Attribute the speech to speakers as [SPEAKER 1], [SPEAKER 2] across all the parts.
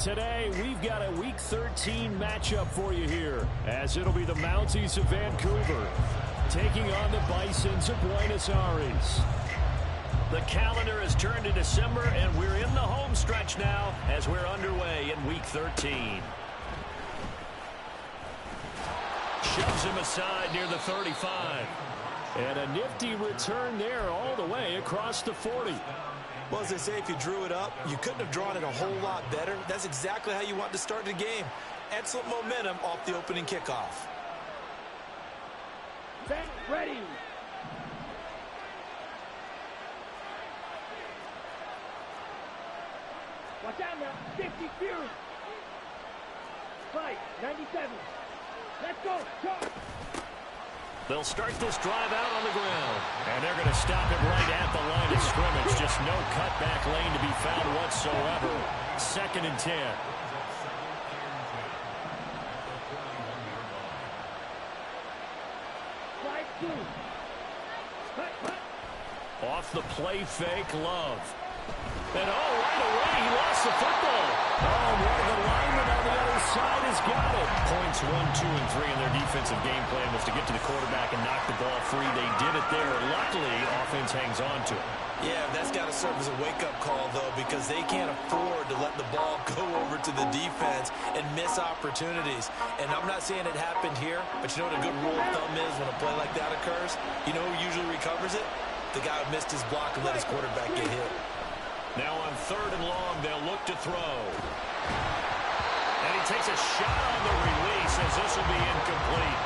[SPEAKER 1] Today, we've got a Week 13 matchup for you here, as it'll be the Mounties of Vancouver taking on the Bisons of Buenos Aires. The calendar has turned to December, and we're in the home stretch now as we're underway in Week 13. Shoves him aside near the 35. And a nifty return there all the way across the 40.
[SPEAKER 2] Well, as they say, if you drew it up, you couldn't have drawn it a whole lot better. That's exactly how you want to start the game. Excellent momentum off the opening kickoff.
[SPEAKER 3] Set, ready. Watch out now. 50 Fury. Fight, 97. Let's go. Charge.
[SPEAKER 1] They'll start this drive out on the ground. And they're going to stop it right at the line of scrimmage. Just no cutback lane to be found whatsoever. 2nd and 10. Off the play fake, Love. And right away, he lost the football. Oh, one of the linemen on the other side has got it. Points 1, 2, and 3 in their defensive game plan was to get to the quarterback and knock the ball free. They did it there. Luckily, offense hangs on to it.
[SPEAKER 2] Yeah, that's got to serve as a wake-up call, though, because they can't afford to let the ball go over to the defense and miss opportunities. And I'm not saying it happened here, but you know what a good rule of thumb is when a play like that occurs? You know who usually recovers it? The guy who missed his block and let his quarterback get hit.
[SPEAKER 1] Now on 3rd and long, they'll look to throw. And he takes a shot on the release as this will be incomplete.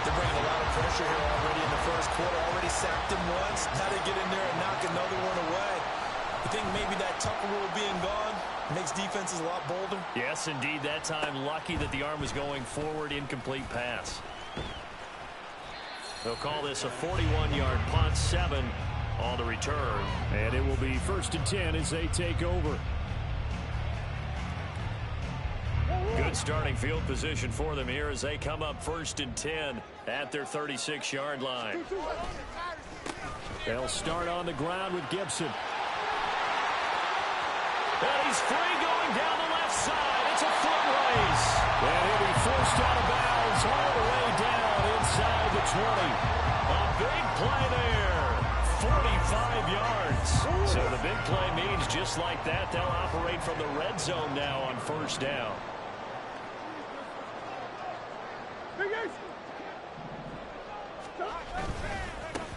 [SPEAKER 2] They're bringing a lot of pressure here already in the first quarter. Already sacked him once. Now they get in there and knock another one away. You think maybe that Tucker rule being gone makes defenses a lot bolder?
[SPEAKER 1] Yes, indeed. That time, lucky that the arm was going forward. Incomplete pass. They'll call this a 41-yard punt, 7 on the return. And it will be 1st and 10 as they take over. Good starting field position for them here as they come up 1st and 10 at their 36-yard line. They'll start on the ground with Gibson. And he's free going down the left side. It's a foot race. And he'll be forced out of bounds all the way down inside the 20. A big play there. 45 yards. So the big play means just like that, they'll operate from the red zone now on 1st down.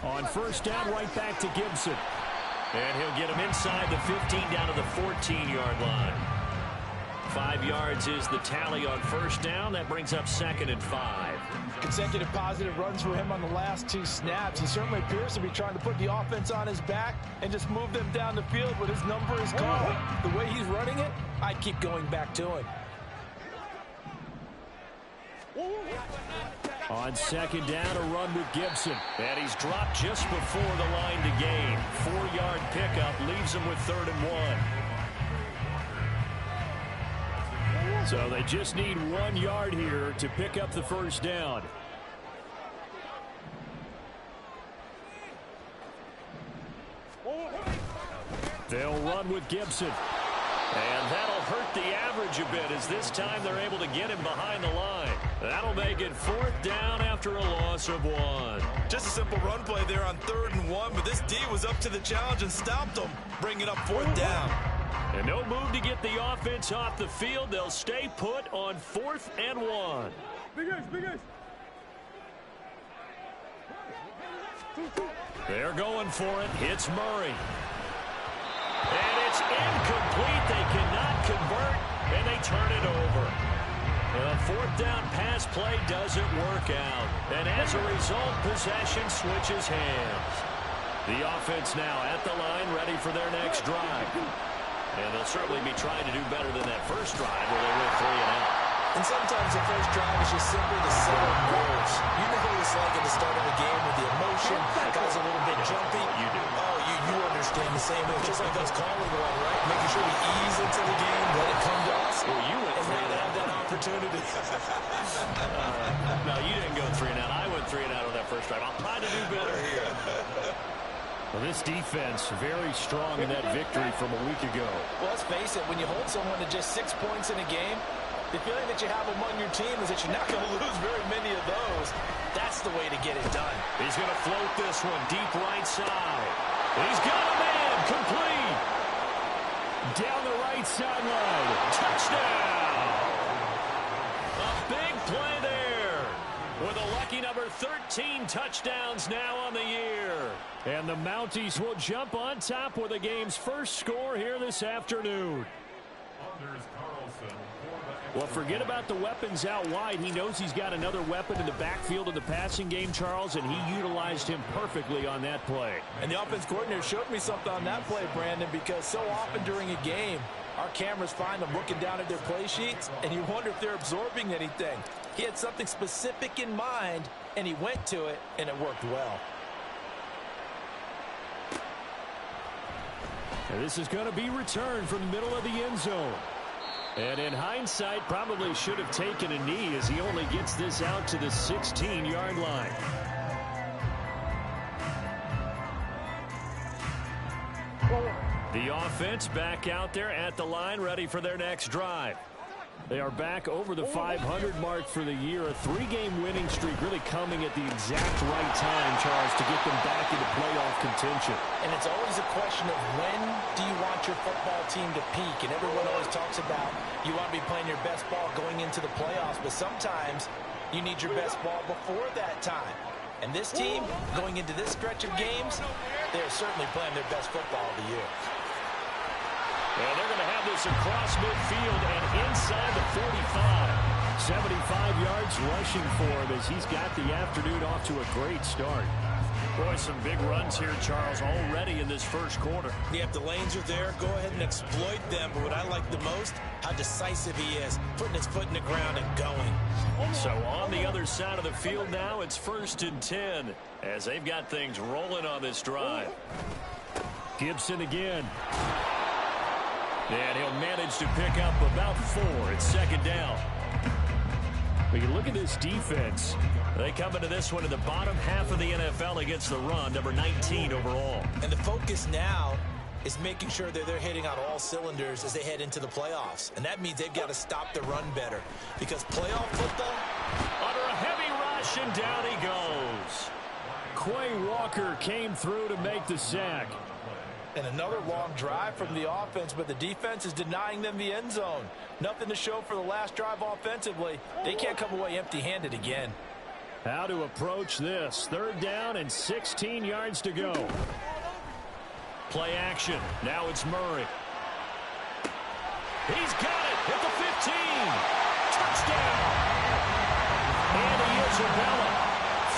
[SPEAKER 1] On 1st down, right back to Gibson. And he'll get him inside the 15 down to the 14-yard line. 5 yards is the tally on 1st down. That brings up 2nd and 5.
[SPEAKER 4] Consecutive positive runs for him on the last 2 snaps. He certainly appears to be trying to put the offense on his back and just move them down the field when his number is called. The way he's running it, I'd keep going back to him.
[SPEAKER 1] On 2nd down, a run with Gibson. And he's dropped just before the line to gain. 4-yard pickup leaves him with 3rd and 1. So they just need 1 yard here to pick up the 1st down. They'll run with Gibson. And that'll hurt the average a bit as this time they're able to get him behind the line. That'll make it 4th down after a loss of 1.
[SPEAKER 2] Just a simple run play there on 3rd and 1, but this D was up to the challenge and stopped them, bringing up 4th down.
[SPEAKER 1] And no move to get the offense off the field. They'll stay put on 4th and 1. They're going for it. Hits Murray. And it's incomplete. They cannot convert, and they turn it over. The 4th down pass play doesn't work out. And as a result, possession switches hands. The offense now at the line, ready for their next drive. And they'll certainly be trying to do better than that first drive where they went 3 and out.
[SPEAKER 2] And sometimes the first drive is just simply the set of goals. You know what it's like at the start of a game with the emotion. Guys a little bit jumpy.
[SPEAKER 1] You do.
[SPEAKER 2] Oh, you understand the same way. Just like us calling one, right? Making sure we ease into the game, let it come to us.
[SPEAKER 1] Well, you went
[SPEAKER 2] and
[SPEAKER 1] 3
[SPEAKER 2] now
[SPEAKER 1] and
[SPEAKER 2] they
[SPEAKER 1] out.
[SPEAKER 2] have that opportunity.
[SPEAKER 1] No, you didn't go 3 and out. I went 3 and out on that first drive. I'll try to do better here. Well, this defense very strong in that victory from a week ago.
[SPEAKER 4] Well, let's face it, when you hold someone to just 6 points in a game, the feeling that you have among your team is that you're not going to lose very many of those. That's the way to get it done.
[SPEAKER 1] He's going to float this one deep right side. He's got a man complete. Down the right sideline. Touchdown. A big play there. With a lucky number 13 touchdowns now on the year. And the Mounties will jump on top with the game's first score here this afternoon. Well, forget about the weapons out wide. He knows he's got another weapon in the backfield in the passing game, Charles, and he utilized him perfectly on that play.
[SPEAKER 4] And the offense coordinator showed me something on that play, Brandon, because so often during a game, our cameras find them looking down at their play sheets, and you wonder if they're absorbing anything. He had something specific in mind, and he went to it, and it worked well.
[SPEAKER 1] And this is going to be returned from the middle of the end zone. And in hindsight, probably should have taken a knee as he only gets this out to the 16-yard line. The offense back out there at the line, ready for their next drive. They are back over the 500 mark for the year. A 3-game winning streak really coming at the exact right time, Charles, to get them back into playoff contention.
[SPEAKER 4] And it's always a question of when do you want your football team to peak? And everyone always talks about you want to be playing your best ball going into the playoffs, but sometimes you need your best ball before that time. And this team, going into this stretch of games, they're certainly playing their best football of the year.
[SPEAKER 1] And they're going to have this across midfield and inside the 45. 75 yards rushing for him as he's got the afternoon off to a great start. Boy, some big runs here, Charles, already in this first quarter.
[SPEAKER 2] Yeah, if the lanes are there, go ahead and exploit them. But what I like the most, how decisive he is, putting his foot in the ground and going.
[SPEAKER 1] So on the other side of the field now, it's 1st and 10 as they've got things rolling on this drive. Gibson again. And he'll manage to pick up about 4. It's 2nd down. We can look at this defense. They come into this one in the bottom half of the NFL against the run, number 19 overall.
[SPEAKER 2] And the focus now is making sure that they're hitting on all cylinders as they head into the playoffs. And that means they've got to stop the run better. Because playoff football,
[SPEAKER 1] under a heavy rush, and down he goes. Quay Walker came through to make the sack.
[SPEAKER 4] And another long drive from the offense, but the defense is denying them the end zone. Nothing to show for the last drive offensively. They can't come away empty-handed again.
[SPEAKER 1] How to approach this. 3rd down and 16 yards to go. Play action. Now it's Murray. He's got it at the 15. Touchdown. And he is Isabella.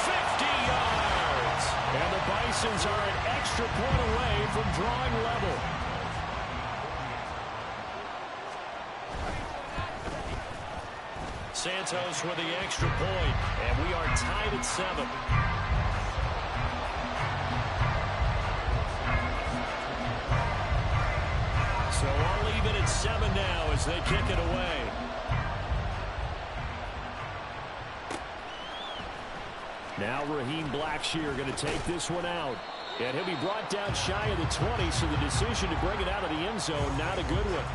[SPEAKER 1] 50 yards. And the Bisons are an extra point away from drawing level. Santos with the extra point, and we are tied at 7. So I'll leave it at 7 now as they kick it away. Now Raheem Blackshear going to take this one out. And he'll be brought down shy of the 20, so the decision to bring it out of the end zone, not a good one.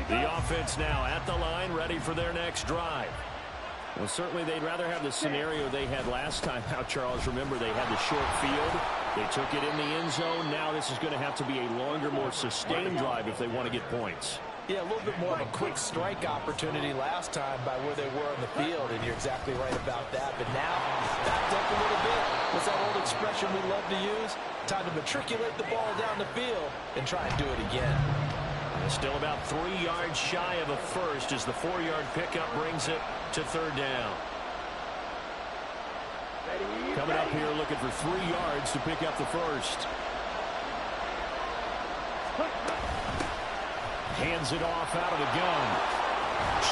[SPEAKER 1] The offense now at the line, ready for their next drive. Well, certainly they'd rather have the scenario they had last time out, Charles. Remember, they had the short field. They took it in the end zone. Now this is going to have to be a longer, more sustained drive if they want to get points.
[SPEAKER 4] Yeah, a little bit more of a quick strike opportunity last time by where they were on the field, and you're exactly right about that. But now, backed up a little bit. What's that old expression we love to use? Time to matriculate the ball down the field and try and do it again.
[SPEAKER 1] Still about 3 yards shy of a first as the 4-yard pickup brings it to 3rd down. Coming up here looking for 3 yards to pick up the first. Hands it off out of the gun.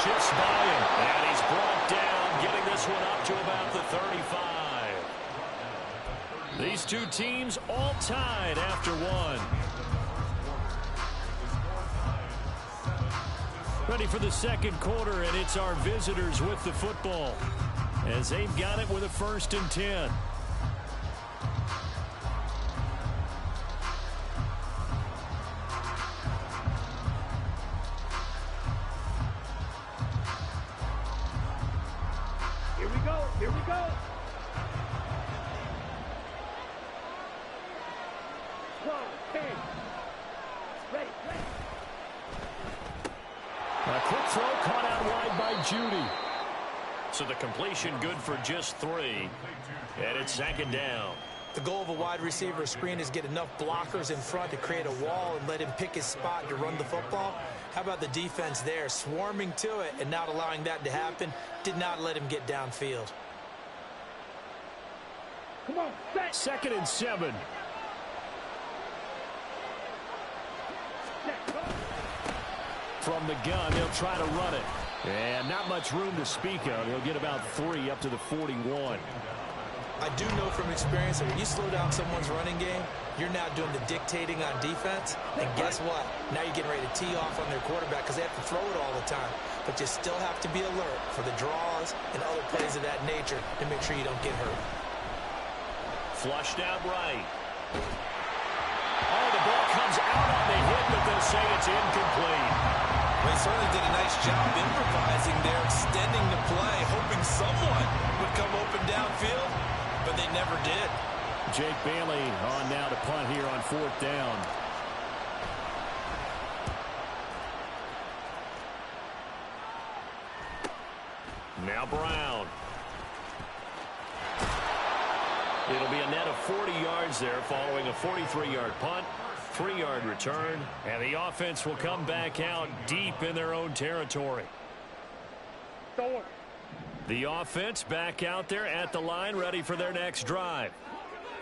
[SPEAKER 1] Shifts by him. And he's brought down, getting this one up to about the 35. These two teams all tied after one. Ready for the second quarter, and it's our visitors with the football as they've got it with a 1st and 10.
[SPEAKER 3] Here we go. Here we go. 12, 10. Ready.
[SPEAKER 1] A quick throw caught out wide by Judy. So the completion good for just 3. And it's 2nd down.
[SPEAKER 2] The goal of a wide receiver screen is get enough blockers in front to create a wall and let him pick his spot to run the football. How about the defense there, swarming to it and not allowing that to happen? Did not let him get downfield.
[SPEAKER 3] Come on, set.
[SPEAKER 1] 2nd and 7. From the gun, they'll try to run it. And not much room to speak of. He'll get about 3 up to the 41.
[SPEAKER 2] I do know from experience that when you slow down someone's running game, you're now doing the dictating on defense. And guess what? Now you're getting ready to tee off on their quarterback because they have to throw it all the time. But you still have to be alert for the draws and other plays of that nature to make sure you don't get hurt.
[SPEAKER 1] Flushed out right. Oh, the ball comes out on the hit, but they'll say it's incomplete.
[SPEAKER 2] They certainly did a nice job improvising there, extending the play, hoping someone would come open downfield, but they never did.
[SPEAKER 1] Jake Bailey on now to punt here on 4th down. Now Brown. It'll be a net of 40 yards there following a 43-yard punt, 3-yard return, and the offense will come back out deep in their own territory. The offense back out there at the line, ready for their next drive.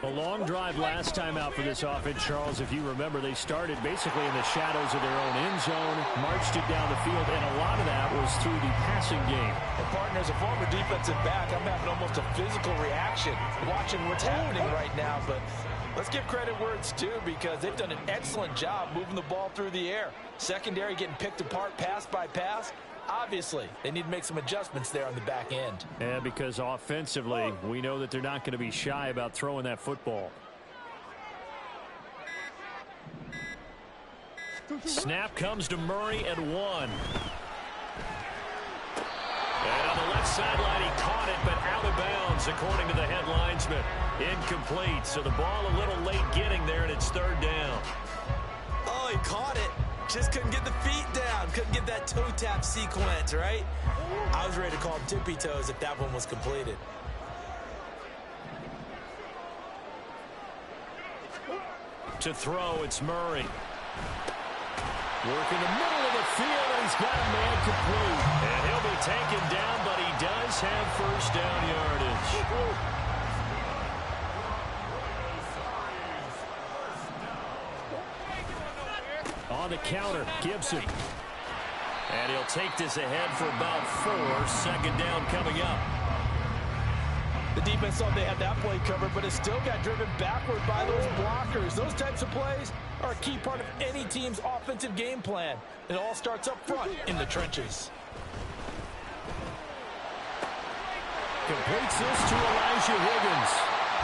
[SPEAKER 1] A long drive last time out for this offense, Charles. If you remember, they started basically in the shadows of their own end zone, marched it down the field, and a lot of that was through the passing game.
[SPEAKER 4] And partner, as a former defensive back, I'm having almost a physical reaction watching what's happening right now. But let's give credit where it's due because they've done an excellent job moving the ball through the air. Secondary getting picked apart pass by pass. Obviously, they need to make some adjustments there on the back end.
[SPEAKER 1] Yeah, because offensively, we know that they're not going to be shy about throwing that football. Snap comes to Murray at 1. And on the left sideline, he caught it, but out of bounds, according to the head linesman. Incomplete, so the ball a little late getting there, and it's 3rd down.
[SPEAKER 2] Oh, he caught it. Just couldn't get the feet down. Couldn't get that toe tap sequence, right? I was ready to call him tippy toes if that one was completed.
[SPEAKER 1] To throw, it's Murray. Working the middle of the field, and he's got a man complete. And he'll be taken down, but he does have 1st down yardage. On the counter, Gibson. And he'll take this ahead for about 4. 2nd down coming up.
[SPEAKER 4] The defense thought they had that play covered, but it still got driven backward by those blockers. Those types of plays are a key part of any team's offensive game plan. It all starts up front in the trenches.
[SPEAKER 1] Completes this to Elijah Higgins.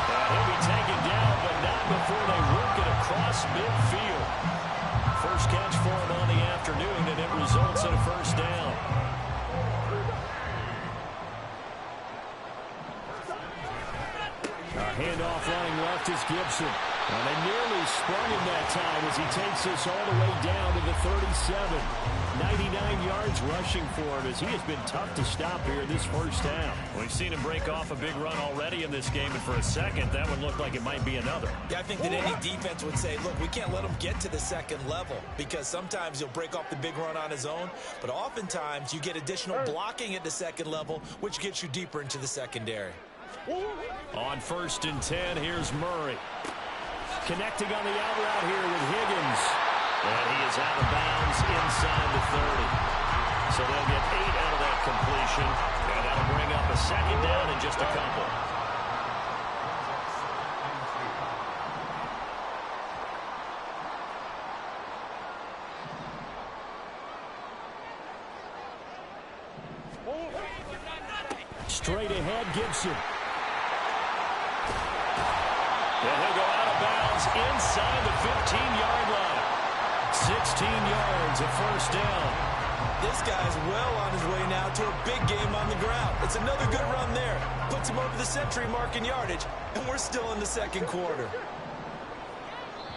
[SPEAKER 1] And he'll be taken down, but not before they work it across midfield. First catch for him on the afternoon, and it results in a 1st down. A handoff running left is Gibson. And they nearly sprung him that time as he takes this all the way down to the 37. 99 yards rushing for him as he has been tough to stop here in this 1st down. We've seen him break off a big run already in this game, and for a second, that one looked like it might be another.
[SPEAKER 2] Yeah, I think that any defense would say, look, we can't let him get to the 2nd level because sometimes he'll break off the big run on his own, but oftentimes you get additional blocking at the 2nd level, which gets you deeper into the secondary.
[SPEAKER 1] On 1st and 10, here's Murray. Connecting on the out route here with Higgins. And he is out of bounds inside the 30. So they'll get 8 out of that completion. And that'll bring up a 2nd down in just a couple. straight ahead, Gibson. And he'll go out of bounds inside the 15-yard line. 16 yards at first down.
[SPEAKER 2] This guy's well on his way now to a big game on the ground. It's another good run there. Puts him over the century mark in yardage, and we're still in the second quarter.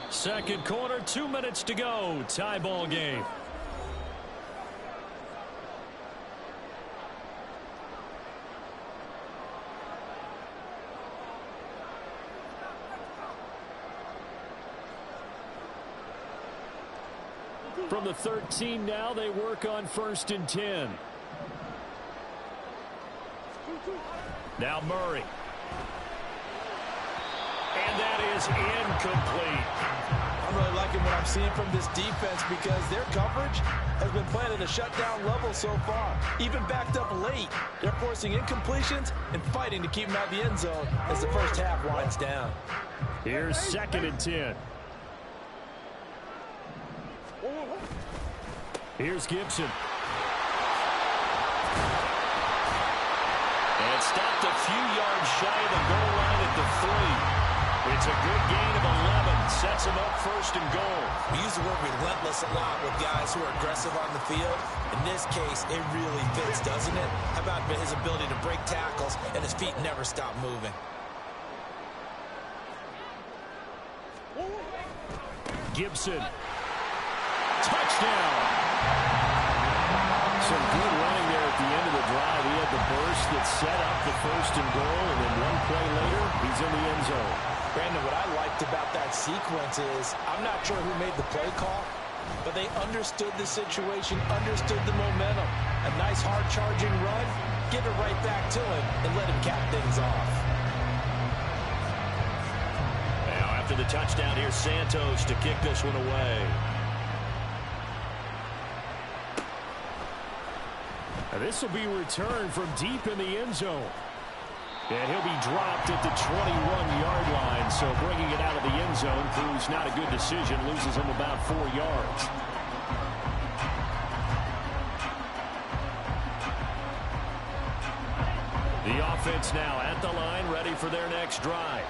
[SPEAKER 1] Second quarter, 2 minutes to go. Tie ball game. From the 13 now, they work on 1st and 10. Now Murray. And that is incomplete.
[SPEAKER 4] I'm really liking what I'm seeing from this defense because their coverage has been playing at a shutdown level so far. Even backed up late, they're forcing incompletions and fighting to keep them out of the end zone as the first half winds down.
[SPEAKER 1] Here's 2nd and 10. Here's Gibson. And stopped a few yards shy of the goal line at the 3. It's a good gain of 11. Sets him up 1st and goal.
[SPEAKER 2] We use the word relentless a lot with guys who are aggressive on the field. In this case, it really fits, doesn't it? How about his ability to break tackles and his feet never stop moving?
[SPEAKER 1] Gibson. Touchdown. Some good running there at the end of the drive. He had the burst that set up the 1st and goal, and then one play later, he's in the end zone.
[SPEAKER 4] Brandon, what I liked about that sequence is I'm not sure who made the play call, but they understood the situation, understood the momentum. A nice hard-charging run, give it right back to him, and let him cap things off.
[SPEAKER 1] Now after the touchdown, here's Santos to kick this one away. Now this will be returned from deep in the end zone. And he'll be dropped at the 21-yard line, so bringing it out of the end zone proves not a good decision, loses him about 4 yards. The offense now at the line, ready for their next drive.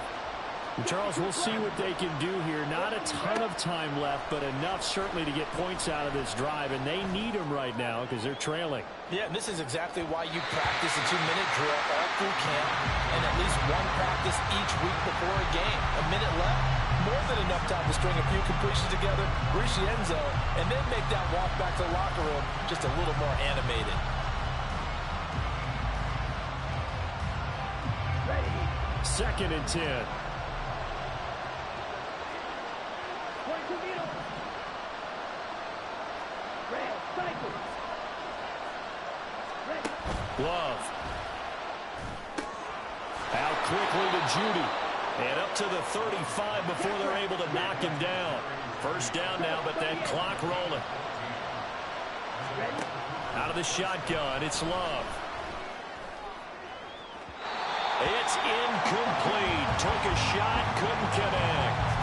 [SPEAKER 1] Charles, we'll see what they can do here. Not a ton of time left, but enough certainly to get points out of this drive, and they need them right now because they're trailing.
[SPEAKER 4] Yeah, this is exactly why you practice a 2-minute drill all through camp and at least one practice each week before a game. A minute left, more than enough time to string a few completions together, reach the end zone, and then make that walk back to the locker room just a little more animated.
[SPEAKER 1] Second and 10. Love. Out quickly to Judy. And up to the 35 before they're able to knock him down. First down now, but that clock rolling. Out of the shotgun, it's Love. It's incomplete. Took a shot, couldn't connect.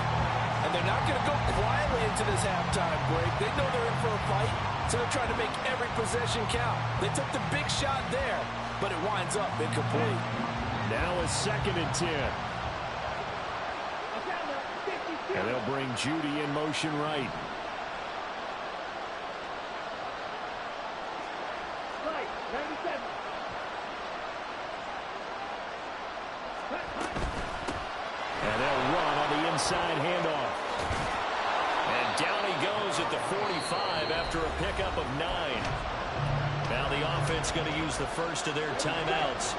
[SPEAKER 4] And they're not going to go quietly into this halftime break. They know they're in for a fight, so they're trying to make every possession count. They took the big shot there, but it winds up incomplete.
[SPEAKER 1] Now a 2nd and 10. And they'll bring Judy in motion right. And they'll run on the inside handoff. And down he goes at the 45 after a pickup of 9. Now the offense going to use the first of their timeouts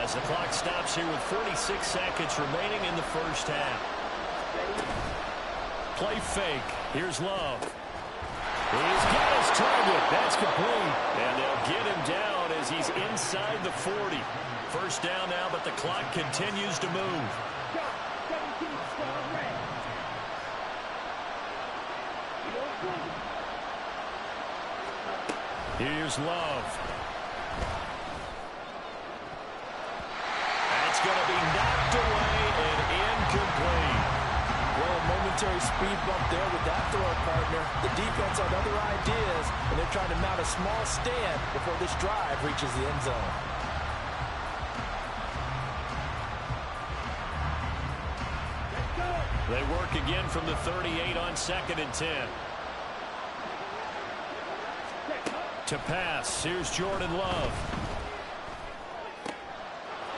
[SPEAKER 1] as the clock stops here with 46 seconds remaining in the first half. Play fake. Here's Love. He's got his target. That's complete. And they'll get him down as he's inside the 40. First down now, but the clock continues to move. Here's Love. That's going to be knocked away and incomplete.
[SPEAKER 4] Well, a momentary speed bump there with that throw partner. The defense had other ideas, and they're trying to mount a small stand before this drive reaches the end zone.
[SPEAKER 1] They work again from the 38 on 2nd and 10. To pass, here's Jordan Love.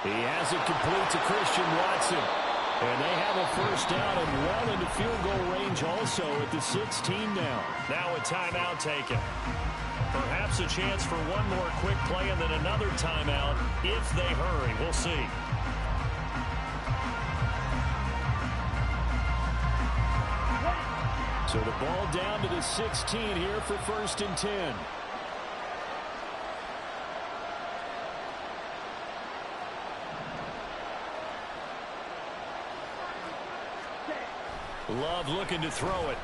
[SPEAKER 1] He has it complete to Christian Watson. And they have a first down and well into field goal range also at the 16 now. Now a timeout taken. Perhaps a chance for one more quick play and then another timeout if they hurry. We'll see. So the ball down to the 16 here for 1st and 10. Love looking to throw it.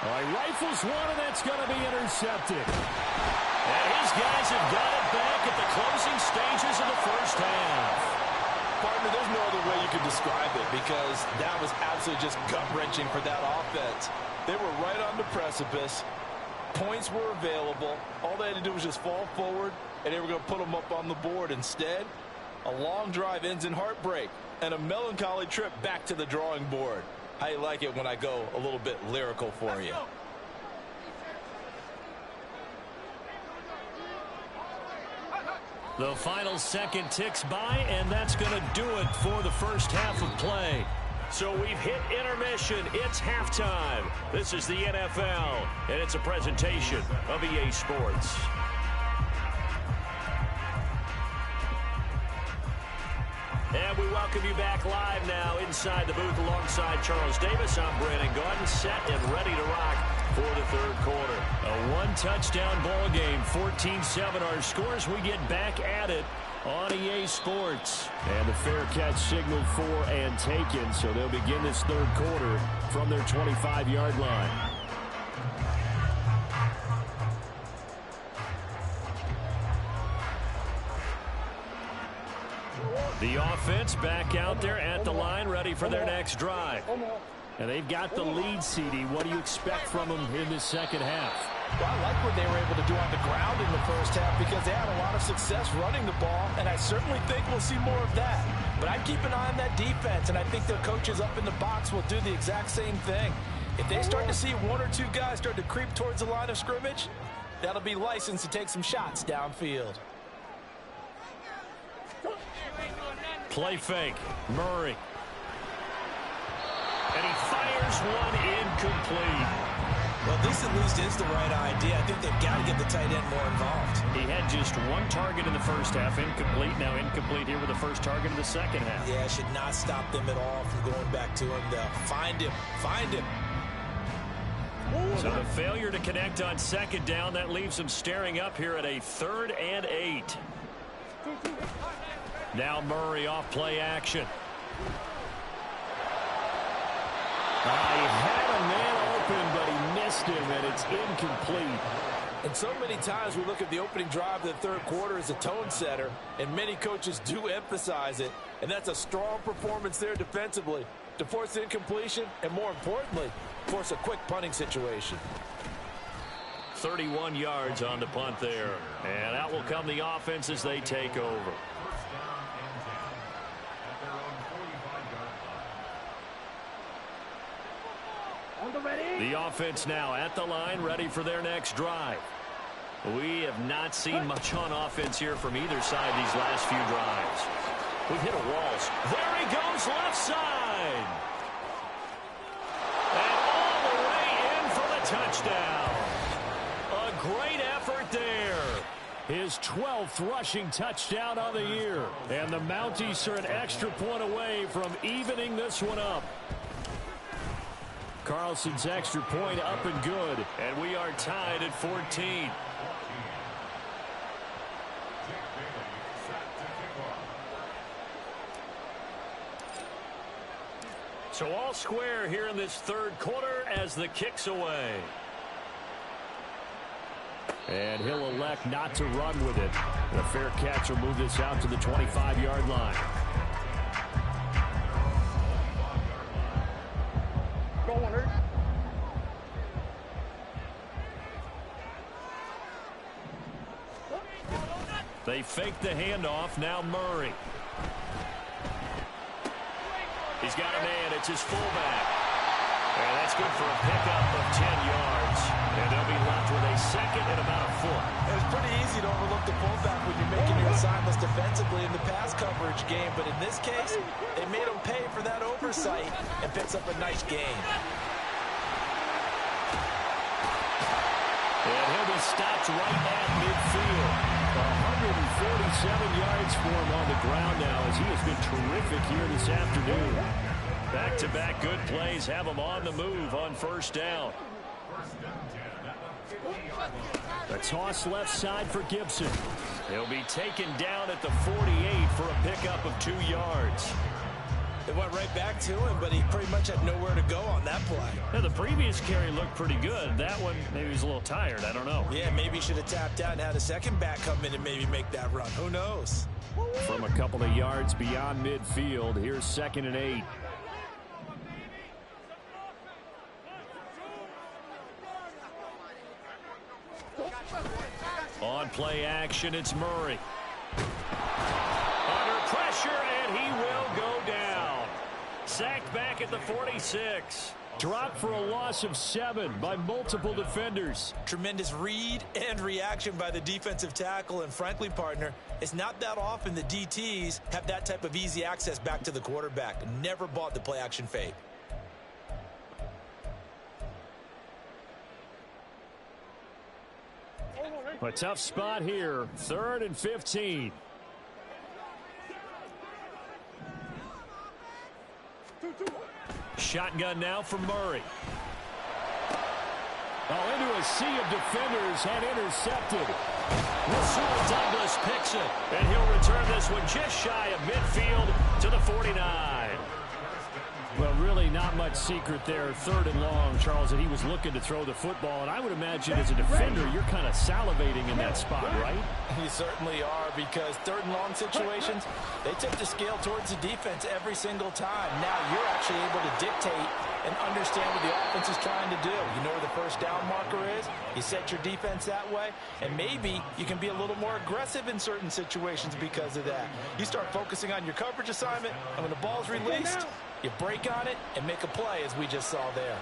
[SPEAKER 1] All right, rifles one, and that's going to be intercepted. And his guys have got it back at the closing stages of the first half.
[SPEAKER 4] Partner, there's no other way you could describe it because that was absolutely just gut-wrenching for that offense. They were right on the precipice. Points were available. All they had to do was just fall forward, and they were going to put them up on the board. Instead, a long drive ends in heartbreak and a melancholy trip back to the drawing board. How you like it when I go a little bit lyrical for you?
[SPEAKER 1] The final second ticks by, and that's going to do it for the first half of play. So we've hit intermission. It's halftime. This is the NFL, and it's a presentation of EA Sports. And we welcome you back live now inside the booth alongside Charles Davis. I'm Brandon Gaudin, set and ready to rock for the third quarter. A one-touchdown ball game, 14-7 our scores. We get back at it on EA Sports. And the fair catch signaled for and taken, so they'll begin this third quarter from their 25-yard line. The offense back out there at the line, ready for their next drive. And they've got the lead, CD. What do you expect from them in the second half?
[SPEAKER 4] Well, I like what they were able to do on the ground in the first half because they had a lot of success running the ball, and I certainly think we'll see more of that. But I'd keep an eye on that defense, and I think their coaches up in the box will do the exact same thing. If they start to see one or two guys start to creep towards the line of scrimmage, that'll be licensed to take some shots downfield.
[SPEAKER 1] Play fake. Murray. And he fires one incomplete.
[SPEAKER 2] Well, this at least is the right idea. I think they've got to get the tight end more involved.
[SPEAKER 1] He had just one target in the first half. Incomplete. Now incomplete here with the first target of the second half.
[SPEAKER 2] Yeah, should not stop them at all from going back to him. They'll find him. Find him.
[SPEAKER 1] So the failure to connect on second down, that leaves them staring up here at a 3rd and 8. Now Murray off play action. He had a man open, but he missed him, and it's incomplete.
[SPEAKER 4] And so many times we look at the opening drive of the third quarter as a tone setter, and many coaches do emphasize it, and that's a strong performance there defensively to force incompletion and, more importantly, force a quick punting situation.
[SPEAKER 1] 31 yards on the punt there, and out will come the offense as they take over. The offense now at the line, ready for their next drive. We have not seen much on offense here from either side these last few drives. We've hit a walls. There he goes, left side. And all the way in for the touchdown. A great effort there. His 12th rushing touchdown of the year. And the Mounties are an extra point away from evening this one up. Carlson's extra point up and good. And we are tied at 14. So all square here in this third quarter as the kick's away. And he'll elect not to run with it. And a fair catch will move this out to the 25-yard line. They fake the handoff. Now Murray. He's got a man. It's his fullback. And that's good for a pickup of 10 yards. And they'll be left with a second and about a foot.
[SPEAKER 4] It's pretty easy to overlook the fullback when you're making your assignments defensively in the pass coverage game. But in this case, they made him pay for that oversight and picks up a nice gain.
[SPEAKER 1] And he'll be stopped right at midfield. 147 yards for him on the ground now as he has been terrific here this afternoon. Back-to-back good plays have him on the move on first down. The toss left side for Gibson. He'll be taken down at the 48 for a pickup of 2 yards.
[SPEAKER 2] It went right back to him, but he pretty much had nowhere to go on that play.
[SPEAKER 1] Now, the previous carry looked pretty good. That one, maybe he was a little tired. I don't know.
[SPEAKER 2] Yeah, maybe he should have tapped out and had a second back come in and maybe make that run. Who knows?
[SPEAKER 1] From a couple of yards beyond midfield, here's 2nd and 8. On play action, it's Murray. Under pressure, and he will go down. Sacked back at the 46. Dropped for a loss of 7 by multiple defenders.
[SPEAKER 2] Tremendous read and reaction by the defensive tackle. And frankly, partner, it's not that often the DTs have that type of easy access back to the quarterback. Never bought the play action fade.
[SPEAKER 1] A tough spot here. 3rd and 15. Shotgun now for Murray. Into a sea of defenders and intercepted. Rasul Douglas picks it, and he'll return this one just shy of midfield to the 49. Well, really not much secret there. 3rd and long, Charles, that he was looking to throw the football. And I would imagine as a defender, you're kind of salivating in that spot, right?
[SPEAKER 4] You certainly are, because 3rd and long situations, they tip the scale towards the defense every single time. Now you're actually able to dictate and understand what the offense is trying to do. You know where the first down marker is. You set your defense that way, and maybe you can be a little more aggressive in certain situations because of that. You start focusing on your coverage assignment, and when the ball's released, you break on it and make a play, as we just saw there.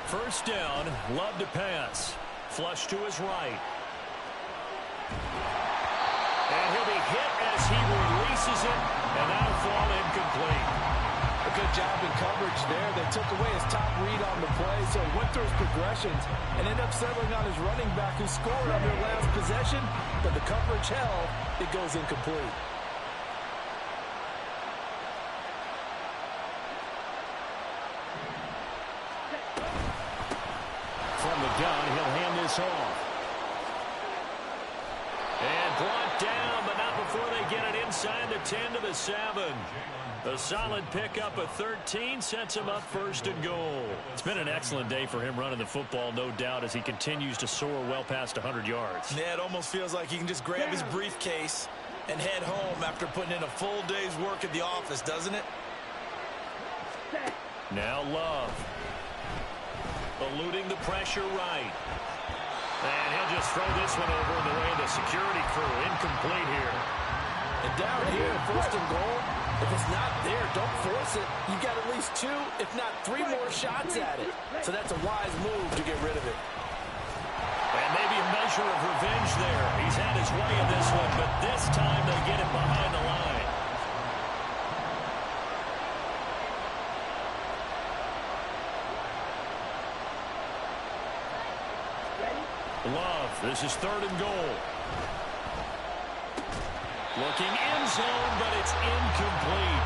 [SPEAKER 1] First down, Love to pass. Flush to his right. And he'll be hit as he releases it, and that'll fall incomplete.
[SPEAKER 4] A good job in coverage there. They took away his top read on the play, so he went through his progressions and ended up settling on his running back who scored on their last possession, but the coverage held. It goes incomplete.
[SPEAKER 1] From the gun, he'll hand this off. And brought down, but not before they get it inside the 10 to the 7. A solid pickup of 13 sets him up 1st and goal. It's been an excellent day for him running the football, no doubt, as he continues to soar well past 100 yards.
[SPEAKER 2] Yeah, it almost feels like he can just grab his briefcase and head home after putting in a full day's work at the office, doesn't it?
[SPEAKER 1] Now Love. Eluding the pressure right. And he'll just throw this one over in the way of the security crew. Incomplete here.
[SPEAKER 4] And down here, 1st and goal, if it's not there, don't force it. You've got at least 2, if not 3 more shots at it. So that's a wise move to get rid of it.
[SPEAKER 1] And maybe a measure of revenge there. He's had his way in this one, but this time they get him behind the line. Love, this is 3rd and goal. Looking end zone, but it's incomplete.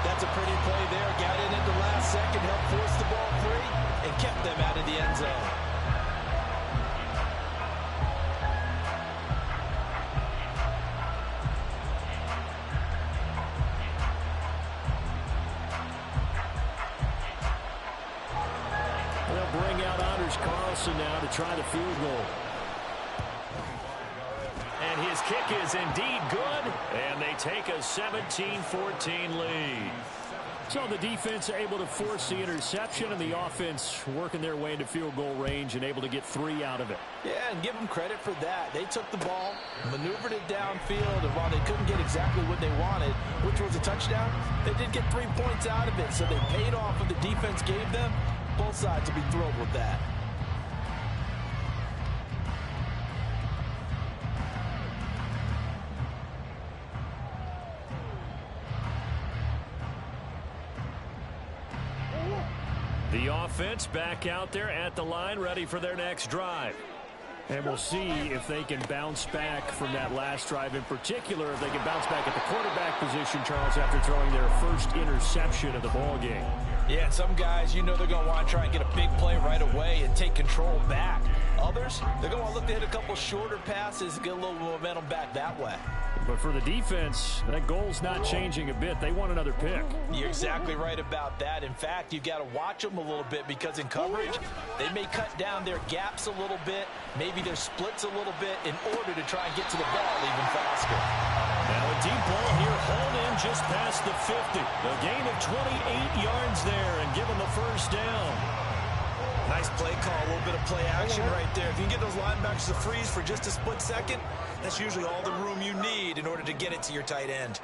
[SPEAKER 4] That's a pretty play there. Got in at the last second, helped force the ball free, and kept them out of the end zone.
[SPEAKER 1] They'll bring out Anders Carlson now to try the field goal. And his kick is indeed good, and they take a 17-14 lead. So the defense able to force the interception, and the offense working their way into field goal range and able to get 3 out of it.
[SPEAKER 4] Yeah, and give them credit for that. They took the ball, maneuvered it downfield, and while they couldn't get exactly what they wanted, which was a touchdown, they did get 3 points out of it, so they paid off what the defense gave them. Both sides will be thrilled with that.
[SPEAKER 1] The offense back out there at the line, ready for their next drive. And we'll see if they can bounce back from that last drive, in particular, if they can bounce back at the quarterback position, Charles, after throwing their first interception of the ball game.
[SPEAKER 4] Yeah, some guys, you know they're going to want to try and get a big play right away and take control back. Others, they're going to want to look to hit a couple shorter passes and get a little momentum back that way.
[SPEAKER 1] But for the defense, that goal's not changing a bit. They want another pick.
[SPEAKER 4] You're exactly right about that. In fact, you've got to watch them a little bit because in coverage, they may cut down their gaps a little bit, maybe their splits a little bit in order to try and get to the ball even faster.
[SPEAKER 1] Now a deep ball here, hauled in just past the 50. A gain of 28 yards there and given the first down.
[SPEAKER 2] Nice play call, a little bit of play action right there. If you can get those linebackers to freeze for just a split second, that's usually all the room you need in order to get it to your tight end.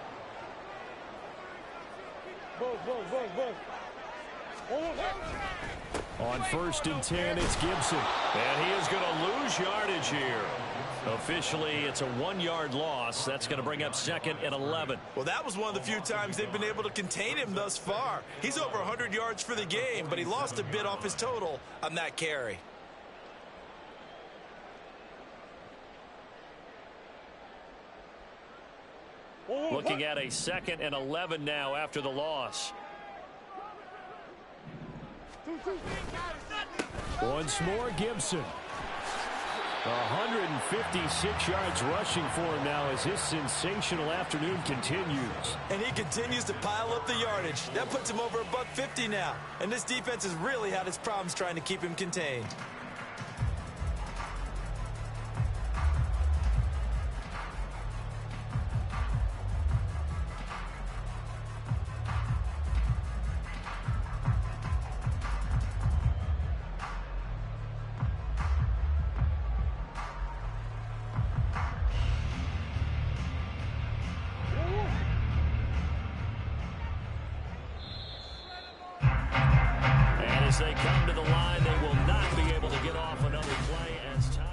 [SPEAKER 1] On 1st and 10, it's Gibson. And he is going to lose yardage here. Officially, it's a 1-yard loss. That's going to bring up 2nd and 11.
[SPEAKER 2] Well, that was one of the few times they've been able to contain him thus far. He's over 100 yards for the game, but he lost a bit off his total on that carry.
[SPEAKER 1] Looking at a 2nd and 11 now after the loss. Once more, Gibson. 156 yards rushing for him now as his sensational afternoon continues.
[SPEAKER 2] And he continues to pile up the yardage. That puts him over $150 now. And this defense has really had its problems trying to keep him contained.
[SPEAKER 1] As they come to the line, they will not be able to get off another play as time.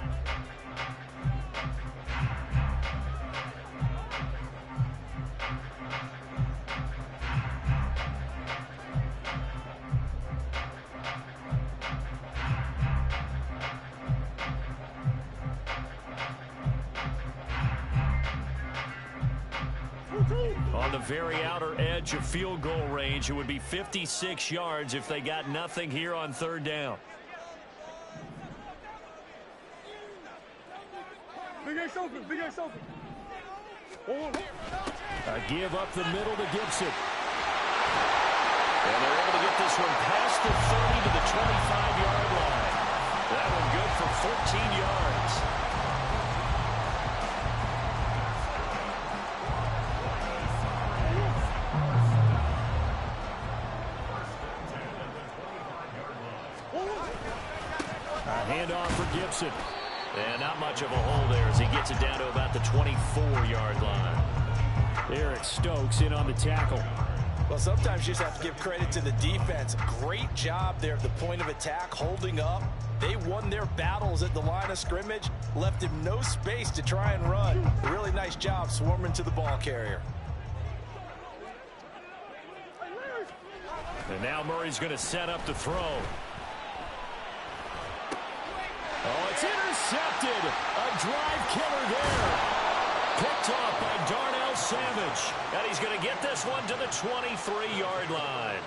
[SPEAKER 1] On the very outer edge of field goal range, it would be 56 yards if they got nothing here on 3rd down. A give up the middle to Gibson. And they're able to get this one past the 30 to the 25-yard line. That one good for 14 yards. Handoff for Gibson. And not much of a hole there as he gets it down to about the 24-yard line. Eric Stokes in on the tackle.
[SPEAKER 4] Well, sometimes you just have to give credit to the defense. Great job there at the point of attack, holding up. They won their battles at the line of scrimmage, left him no space to try and run. A really nice job swarming to the ball carrier.
[SPEAKER 1] And now Murray's going to set up to throw. Oh, it's intercepted. A drive killer there. Picked off by Darnell Savage. And he's going to get this one to the 23-yard line.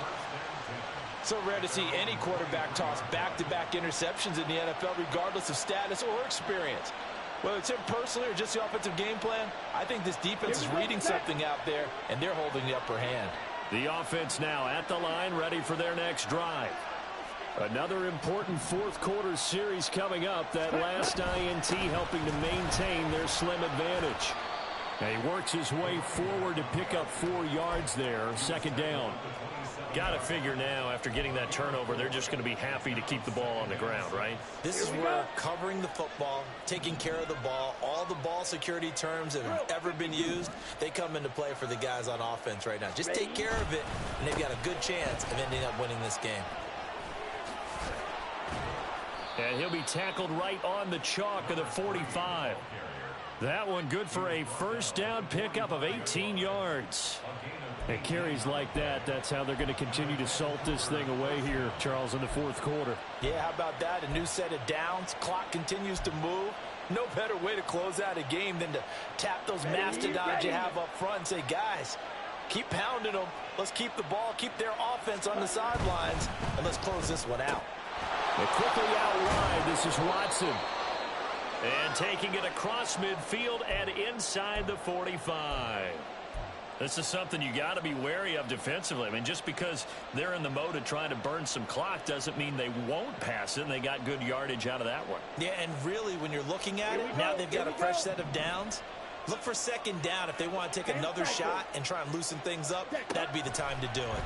[SPEAKER 4] So rare to see any quarterback toss back-to-back interceptions in the NFL, regardless of status or experience. Whether it's him personally or just the offensive game plan, I think this defense is reading something out there, and they're holding the upper hand.
[SPEAKER 1] The offense now at the line, ready for their next drive. Another important 4th quarter series coming up. That last INT helping to maintain their slim advantage. And he works his way forward to pick up 4 yards there. Second down. Got to figure now, after getting that turnover, they're just going to be happy to keep the ball on the ground, right?
[SPEAKER 2] This is where covering the football, taking care of the ball, all the ball security terms that have ever been used, they come into play for the guys on offense right now. Just take care of it, and they've got a good chance of ending up winning this game.
[SPEAKER 1] And he'll be tackled right on the chalk of the 45. That one good for a first down pickup of 18 yards. And carries like that, that's how they're going to continue to salt this thing away here, Charles, in the fourth quarter.
[SPEAKER 4] Yeah, how about that? A new set of downs. Clock continues to move. No better way to close out a game than to tap those mastodons you have up front and say, guys, keep pounding them. Let's keep the ball, keep their offense on the sidelines, and let's close this one out.
[SPEAKER 1] And quickly out wide, this is Watson. And taking it across midfield and inside the 45. This is something you got to be wary of defensively. I mean, just because they're in the mode of trying to burn some clock doesn't mean they won't pass it, and they got good yardage out of that one.
[SPEAKER 2] Yeah, and really, when you're looking at it, now they've got a fresh set of downs. Look for second down if they want to take another shot and try and loosen things up. That'd be the time to do it.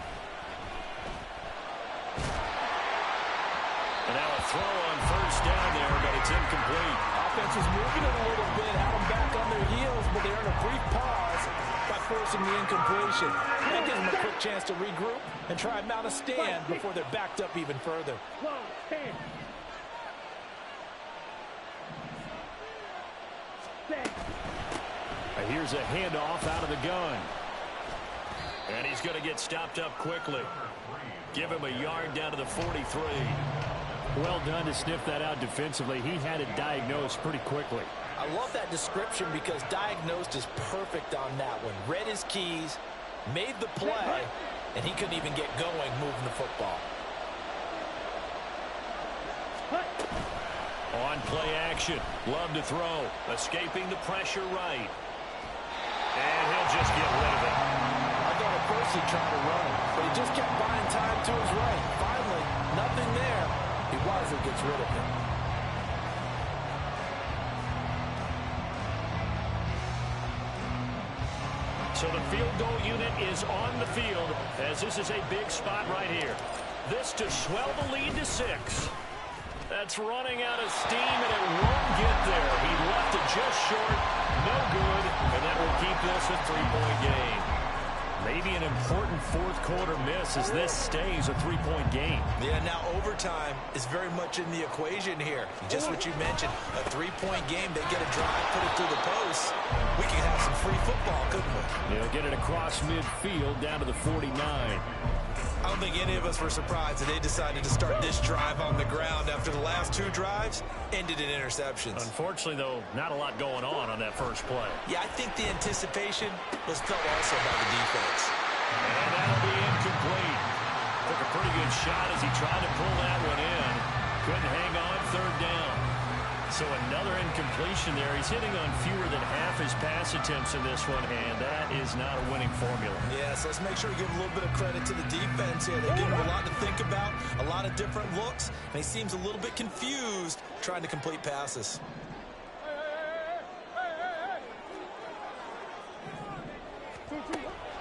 [SPEAKER 1] And now a throw on first down there, but it's incomplete.
[SPEAKER 4] Offense is moving it a little bit, had them back on their heels, but they're in a brief pause by forcing the incompletion. That gives them a quick chance to regroup and try and mount a stand before they're backed up even further.
[SPEAKER 1] Here's a handoff out of the gun. And he's going to get stopped up quickly. Give him a yard down to the 43. Well done to sniff that out defensively. He had it diagnosed pretty quickly.
[SPEAKER 4] I love that description because diagnosed is perfect on that one. Read his keys, made the play, and he couldn't even get going moving the football.
[SPEAKER 1] On play action. Love to throw. Escaping the pressure right. And he'll just get rid of it.
[SPEAKER 4] I thought at first he'd try to run it, but he just kept buying time to his right. Finally, nothing there. He wisely gets rid of it.
[SPEAKER 1] So the field goal unit is on the field as this is a big spot right here. This to swell the lead to 6. That's running out of steam, and it won't get there. He left it just short. No good, and that will keep this a 3-point game. Maybe an important fourth quarter miss as this stays a 3-point game.
[SPEAKER 2] Yeah, now overtime is very much in the equation here. Just what you mentioned, a 3-point game. They get a drive, put it through the post. We could have some free football, couldn't we?
[SPEAKER 1] They'll get it across midfield down to the 49.
[SPEAKER 2] I don't think any of us were surprised that they decided to start this drive on the ground after the last 2 drives ended in interceptions.
[SPEAKER 1] Unfortunately, though, not a lot going on that first play.
[SPEAKER 2] Yeah, I think the anticipation was felt also by the defense.
[SPEAKER 1] And that'll be incomplete. Took a pretty good shot as he tried to pull that one in. Couldn't hang on, third down. So another incompletion there. He's hitting on fewer than half his pass attempts in this one, and that is not a winning formula.
[SPEAKER 2] Yes, let's make sure we give a little bit of credit to the defense here. They give him a lot to think about, a lot of different looks, and he seems a little bit confused trying to complete passes.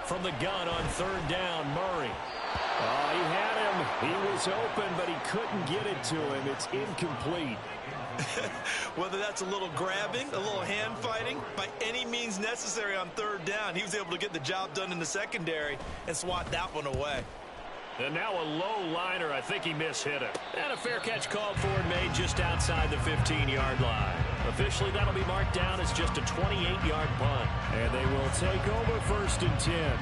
[SPEAKER 1] From the gun on third down, Murray. Oh, he had him. He was open, but he couldn't get it to him. It's incomplete.
[SPEAKER 2] Whether that's a little grabbing, a little hand fighting, by any means necessary on third down, he was able to get the job done in the secondary and swat that one away.
[SPEAKER 1] And now a low liner. I think he mishit it. And a fair catch called for and made just outside the 15-yard line. Officially, that'll be marked down as just a 28-yard punt. And they will take over first and 10.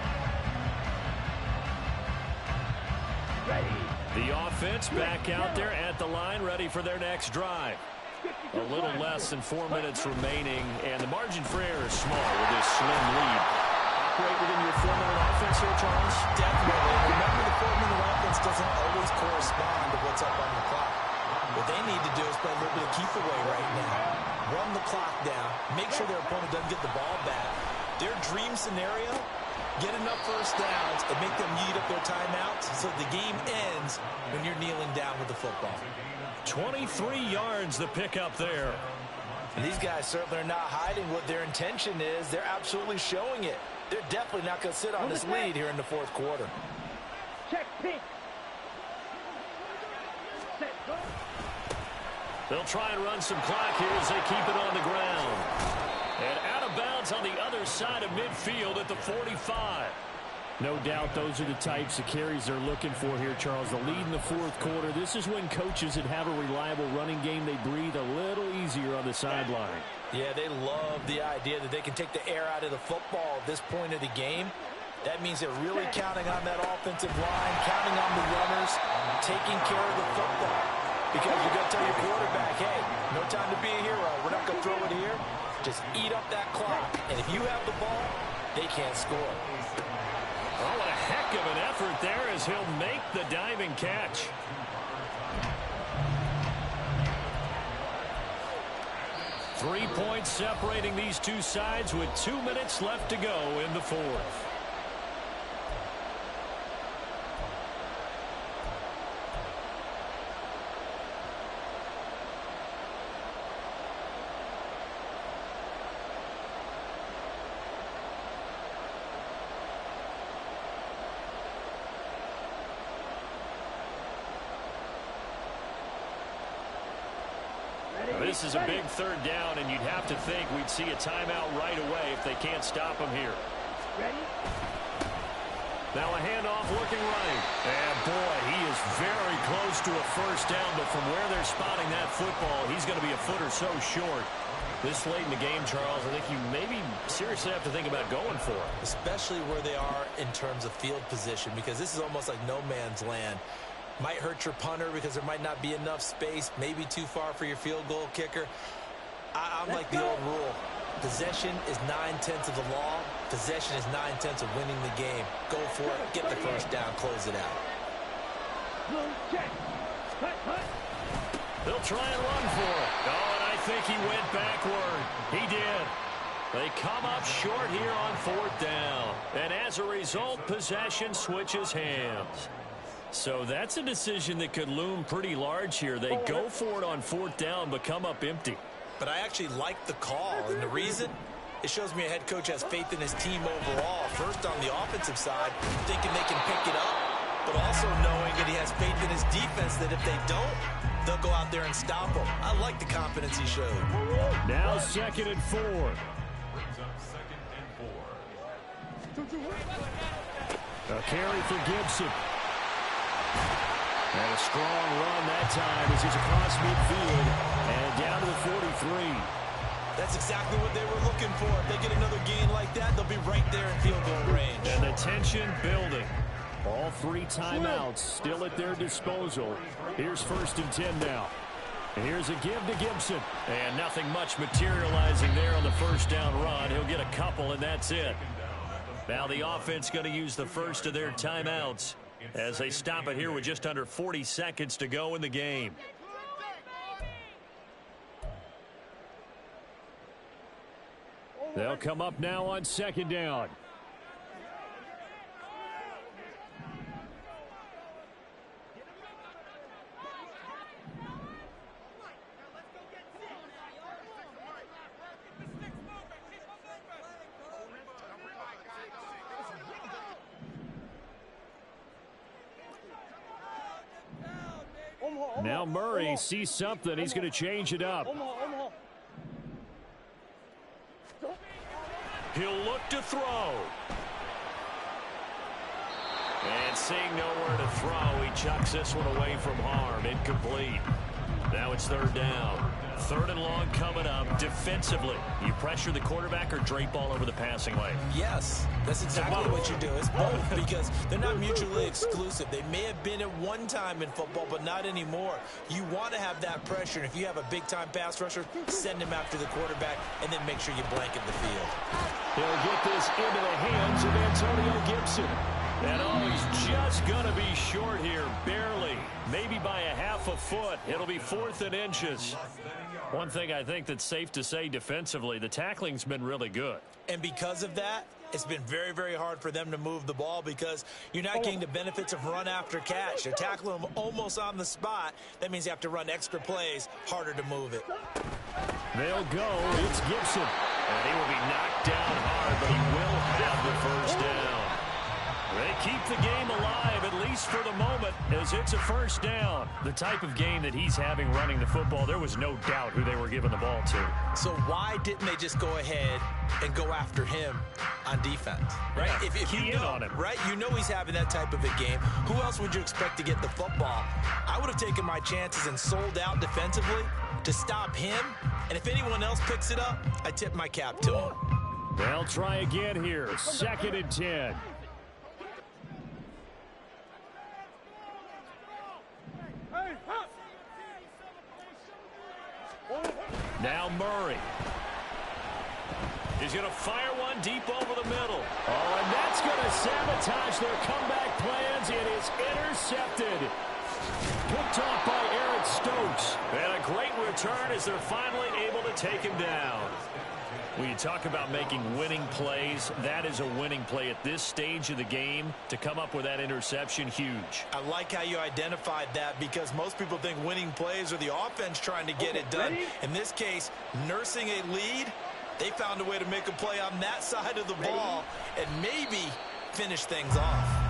[SPEAKER 1] The offense back out there at the line, ready for their next drive. A little less than 4 minutes remaining, and the margin for error is small with this slim lead. Operate within your 4-minute offense here, Charles?
[SPEAKER 2] Definitely. Remember, the 4-minute offense doesn't always correspond to what's up on the clock. What they need to do is play a little bit of keep away right now. Run the clock down. Make sure their opponent doesn't get the ball back. Their dream scenario, get enough first downs and make them eat up their timeouts so the game ends when you're kneeling down with the football.
[SPEAKER 1] 23 yards the pickup there.
[SPEAKER 4] And these guys certainly are not hiding what their intention is. They're absolutely showing it. They're definitely not going to sit on this lead here in the fourth quarter.
[SPEAKER 3] Check pink. Set, go.
[SPEAKER 1] They'll try and run some clock here as they keep it on the ground. And out of bounds on the other side of midfield at the 45.
[SPEAKER 5] No doubt those are the types of carries they're looking for here, Charles. The lead in the fourth quarter. This is when coaches that have a reliable running game, they breathe a little easier on the sideline.
[SPEAKER 4] Yeah, they love the idea that they can take the air out of the football at this point of the game. That means they're really counting on that offensive line, counting on the runners, taking care of the football. Because you're going to tell your quarterback, hey, no time to be a hero. We're not going to throw it here. Just eat up that clock. And if you have the ball, they can't score.
[SPEAKER 1] Oh, what a heck of an effort there as he'll make the diving catch. Three points separating these two sides with 2 minutes left to go in the fourth. This is a big third down, and you'd have to think we'd see a timeout right away if they can't stop him here.
[SPEAKER 3] Ready?
[SPEAKER 1] Now a handoff looking right. And, boy, he is very close to a first down, but from where they're spotting that football, he's going to be a foot or so short. This late in the game, Charles, I think you maybe seriously have to think about going for it.
[SPEAKER 2] Especially where they are in terms of field position, because this is almost like no man's land. Might hurt your punter because there might not be enough space, maybe too far for your field goal kicker. I'm like the old rule. Possession is 9/10 of the law. Possession is 9/10 of winning the game. Go for it. Get the first down. Close it out.
[SPEAKER 3] Blue check. Hut, hut.
[SPEAKER 1] They'll try and run for it. Oh, and I think he went backward. He did. They come up short here on fourth down. And as a result, possession switches hands. So that's a decision that could loom pretty large here. They go for it on fourth down, but come up empty.
[SPEAKER 2] But I actually like the call, and the reason? It shows me a head coach has faith in his team overall. First on the offensive side, thinking they can pick it up, but also knowing that he has faith in his defense that if they don't, they'll go out there and stop them. I like the confidence he showed.
[SPEAKER 1] Now 2nd and 4. A carry for Gibson. And a strong run that time as he's across midfield and down to the 43.
[SPEAKER 2] That's exactly what they were looking for. If they get another gain like that, they'll be right there in field goal range.
[SPEAKER 1] And the tension building. All three timeouts still at their disposal. Here's 1st and 10 now. And here's a give to Gibson. And nothing much materializing there on the first down run. He'll get a couple, and that's it. Now the offense going to use the first of their timeouts as they stop it here with just under 40 seconds to go in the game. They'll come up now on 2nd down. Now Murray sees something. He's going to change it up. He'll look to throw. And seeing nowhere to throw, he chucks this one away from harm. Incomplete. Now it's 3rd down. 3rd and long coming up. Defensively, you pressure the quarterback or drape all over the passing lane?
[SPEAKER 2] Yes, that's exactly what you do. It's both because they're not mutually exclusive. They may have been at one time in football, but not anymore. You want to have that pressure, and if you have a big-time pass rusher, send him after the quarterback, and then make sure you blanket the field.
[SPEAKER 1] He'll get this into the hands of Antonio Gibson. And oh, he's just going to be short here, barely. Maybe by a half a foot. It'll be 4th and inches. One thing I think that's safe to say defensively, the tackling's been really good.
[SPEAKER 2] And because of that, it's been very, very hard for them to move the ball because you're not getting the benefits of run after catch. They're tackling them almost on the spot. That means you have to run extra plays, harder to move it.
[SPEAKER 1] They'll go. It's Gibson. And he will be knocked down hard, but he will have the first down. They keep the game alive, at least for the moment, as it's a first down. The type of game that he's having running the football, there was no doubt who they were giving the ball to.
[SPEAKER 2] So why didn't they just go ahead and go after him on defense? Right?
[SPEAKER 1] Yeah,
[SPEAKER 2] if you know,
[SPEAKER 1] on him.
[SPEAKER 2] right? You know he's having that type of a game. Who else would you expect to get the football? I would have taken my chances and sold out defensively to stop him. And if anyone else picks it up, I tip my cap to him.
[SPEAKER 5] They'll try again here. 2nd and 10.
[SPEAKER 1] Now Murray. He's going to fire one deep over the middle.
[SPEAKER 5] Oh, and that's going to sabotage their comeback plans. It is intercepted. Picked off by Eric Stokes.
[SPEAKER 1] And a great return as they're finally able to take him down. When you talk about making winning plays, that is a winning play at this stage of the game. To come up with that interception, huge.
[SPEAKER 2] I like how you identified that because most people think winning plays are the offense trying to get it done. In this case, nursing a lead, they found a way to make a play on that side of the ball and maybe finish things off.